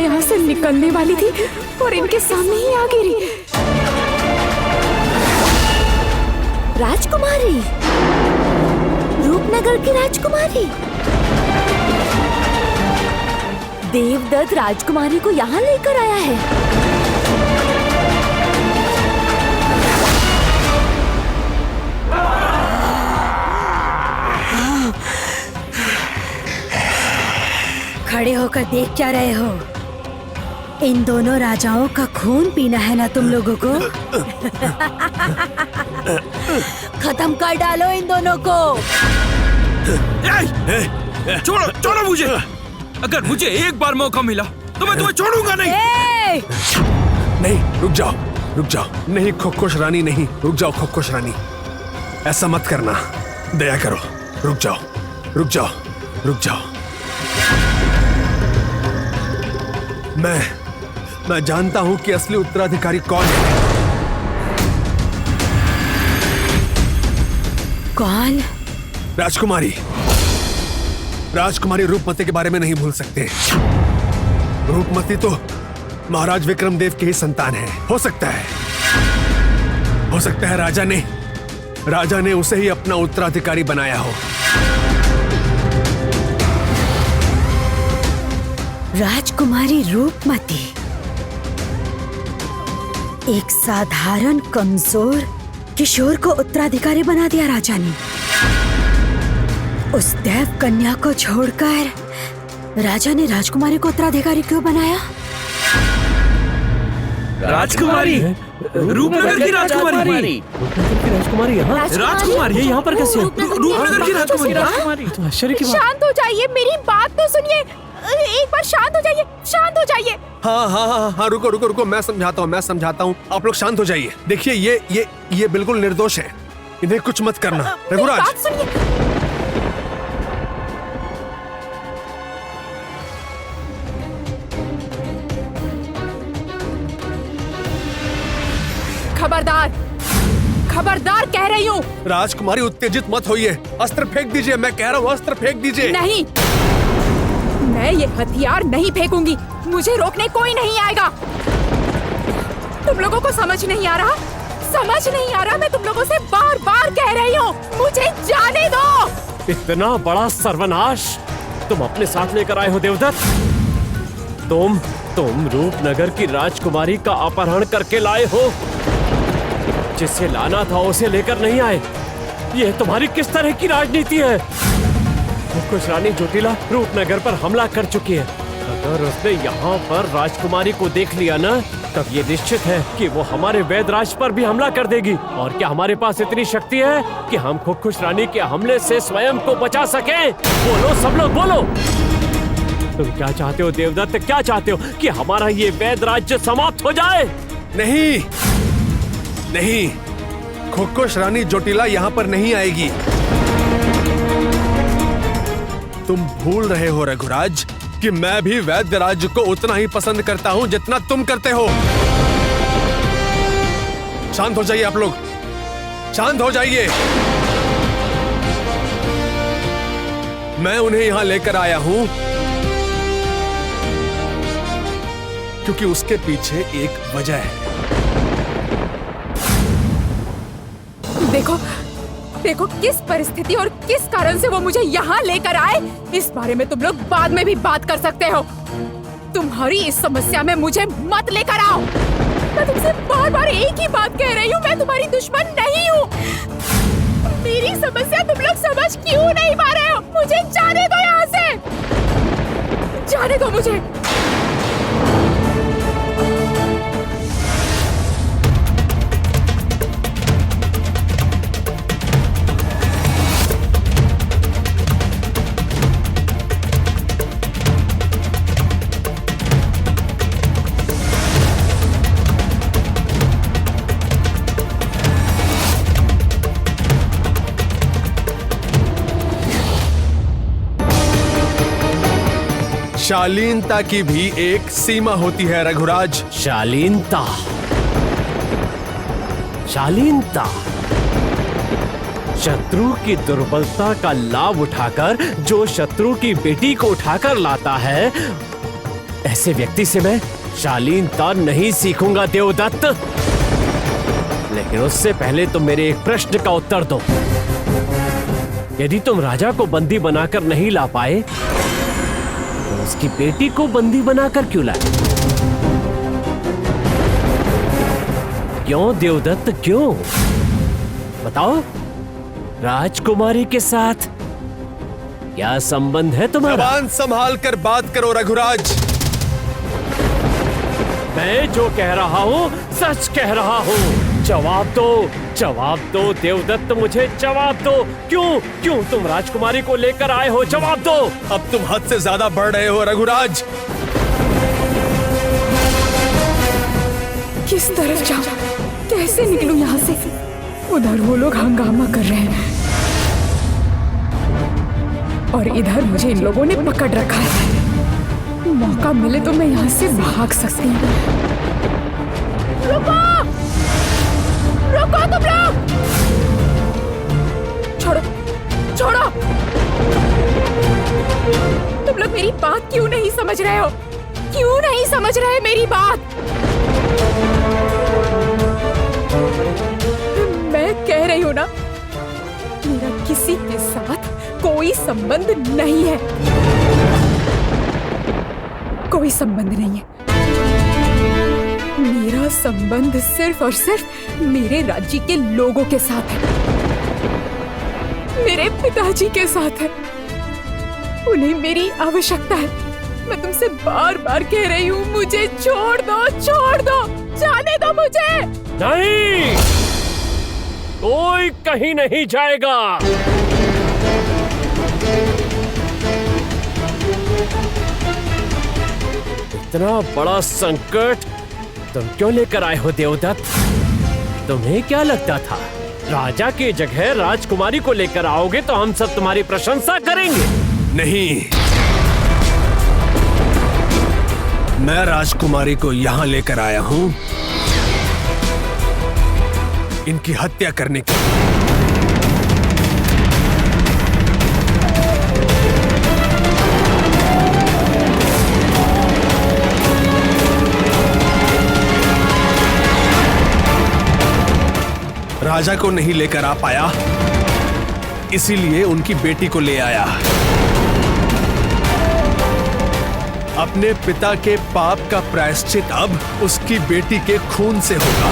यहाँ से निकलने वाली थी और इनके सामने ही आ गिरी। राजकुमारी, रूपनगर की राजकुमारी। देवदत्त राजकुमारी को यहाँ लेकर आया है। खड़े होकर देख क्या रहे हो? इन दोनों राजाओं का खून पीना है ना तुम लोगों को? खत्म कर डालो इन दोनों को। छोड़ो छोड़ो मुझे। अगर मुझे एक बार मौका मिला तो मैं तुम्हें छोड़ूंगा नहीं। नहीं, रुक जाओ। नहीं खुशखुश रानी, नहीं, रुक जाओ खुशखुश रानी, ऐसा मत करना, दया करो, रुक जाओ। मैं जानता हूं कि असली उत्तराधिकारी कौन है। कौन? राजकुमारी रूपमती के बारे में नहीं भूल सकते। रूपमती तो महाराज विक्रमदेव की ही संतान है। हो सकता है राजा ने उसे ही अपना उत्तराधिकारी बनाया हो। राजकुमारी रूपमती, एक साधारण कमजोर किशोर को उत्तराधिकारी बना दिया राजा ने। उस देव कन्या को छोड़कर राजा ने राजकुमारी को उत्तराधिकारी क्यों बनाया? राजकुमारी, रूपनगर की राजकुमारी यहाँ पर कैसे? रूपनगर की राजकुमारी। तो आश्चर्य की बात। शांत हो जाइए, मेरी बात तो सुनिए। एक बार शांत हो जाइए। हाँ, रुको, मैं समझाता हूँ। आप लोग शांत हो जाइए। देखिए, ये बिल्कुल निर्दोष है, इन्हें कुछ मत करना। रघुराज, बात सुनिए। खबरदार कह रही हूँ। राजकुमारी उत्तेजित मत होइए, अस्त्र फेंक दीजिए। मैं कह रहा हूँ अस्त्र फेंक दीजिए। नहीं, मैं ये हथियार नहीं फेंकूंगी। मुझे रोकने कोई नहीं आएगा। तुम लोगों को समझ नहीं आ रहा? मैं तुम लोगों से बार-बार कह रही हूँ, मुझे जाने दो। इतना बड़ा सर्वनाश तुम अपने साथ लेकर आए हो देवदत्त। तुम रूपनगर की राजकुमारी का अपहरण करके लाए हो। जिसे लाना था उसे लेकर नहीं आए। यह तुम्हारी किस तरह की राजनीति है? खुश रानी जोटिला रूपनगर पर हमला कर चुकी है। अगर उसने यहाँ पर राजकुमारी को देख लिया ना, तब ये निश्चित है कि वो हमारे वैदराज पर भी हमला कर देगी। और क्या हमारे पास इतनी शक्ति है कि हम खुश रानी के हमले से स्वयं को बचा सके? बोलो सब लोग, बोलो। तुम क्या चाहते हो देवदत्त? क्या चाहते हो कि हमारा ये वैदराज्य समाप्त हो जाए? नहीं, खुश रानी जोटिला यहाँ पर नहीं आएगी। तुम भूल रहे हो रघुराज कि मैं भी वैद्यराज को उतना ही पसंद करता हूँ जितना तुम करते हो। शांत हो जाइए आप लोग, शांत हो जाइए। मैं उन्हें यहाँ लेकर आया हूँ क्योंकि उसके पीछे एक वजह है। देखो किस परिस्थिति और किस कारण से वो मुझे यहाँ लेकर आए, इस बारे में तुम लोग बाद में भी बात कर सकते हो। तुम्हारी इस समस्या में मुझे मत लेकर आओ। मैं तुमसे बार-बार एक ही बात कह रही हूँ, मैं तुम्हारी दुश्मन नहीं हूँ। मेरी समस्या तुम लोग समझ क्यों नहीं पा रहे हो? मुझे जाने दो यहाँ से, जाने दो मुझे। शालीनता की भी एक सीमा होती है रघुराज। शालीनता, शत्रु की दुर्बलता का लाभ उठाकर जो शत्रु की बेटी को उठाकर लाता है, ऐसे व्यक्ति से मैं शालीनता नहीं सीखूंगा देवदत्त। लेकिन उससे पहले तुम मेरे एक प्रश्न का उत्तर दो। यदि तुम राजा को बंदी बनाकर नहीं ला पाए तो उसकी बेटी को बंदी बनाकर क्यों लाए? क्यों देवदत्त, क्यों? बताओ, राजकुमारी के साथ क्या संबंध है तुम्हारा? जबान संभाल कर बात करो रघुराज। मैं जो कह रहा हूँ सच कह रहा हूँ। जवाब दो देवदत्त, मुझे जवाब दो। क्यों तुम राजकुमारी को लेकर आए हो? जवाब दो। अब तुम हद से ज्यादा बढ़ रहे हो रघुराज। किस तरफ जाऊं, कैसे निकलूं यहाँ से? उधर वो लोग हंगामा कर रहे हैं और इधर मुझे इन लोगों ने पकड़ रखा है। मौका मिले तो मैं यहाँ से भाग सकती हूँ। रुको तुम लोग! छोड़ो! तुम लोग मेरी बात क्यों नहीं समझ रहे हो? क्यों नहीं समझ रहे मेरी बात? मैं कह रही हूँ ना, मेरा किसी के साथ कोई संबंध नहीं है। कोई संबंध नहीं है। मेरा संबंध सिर्फ और सिर्फ मेरे राज्य के लोगों के साथ है, मेरे पिताजी के साथ है। उन्हें मेरी आवश्यकता है। मैं तुमसे बार बार कह रही हूँ, मुझे छोड़ दो, जाने दो मुझे। नहीं, कोई कहीं नहीं जाएगा। इतना बड़ा संकट तुम क्यों लेकर आए हो देवदत्त? तुम्हें क्या लगता था राजा की जगह राजकुमारी को लेकर आओगे तो हम सब तुम्हारी प्रशंसा करेंगे? नहीं, मैं राजकुमारी को यहां लेकर आया हूं इनकी हत्या करने के लिए। राजा को नहीं लेकर आ पाया, इसीलिए उनकी बेटी को ले आया। अपने पिता के पाप का प्रायश्चित अब उसकी बेटी के खून से होगा।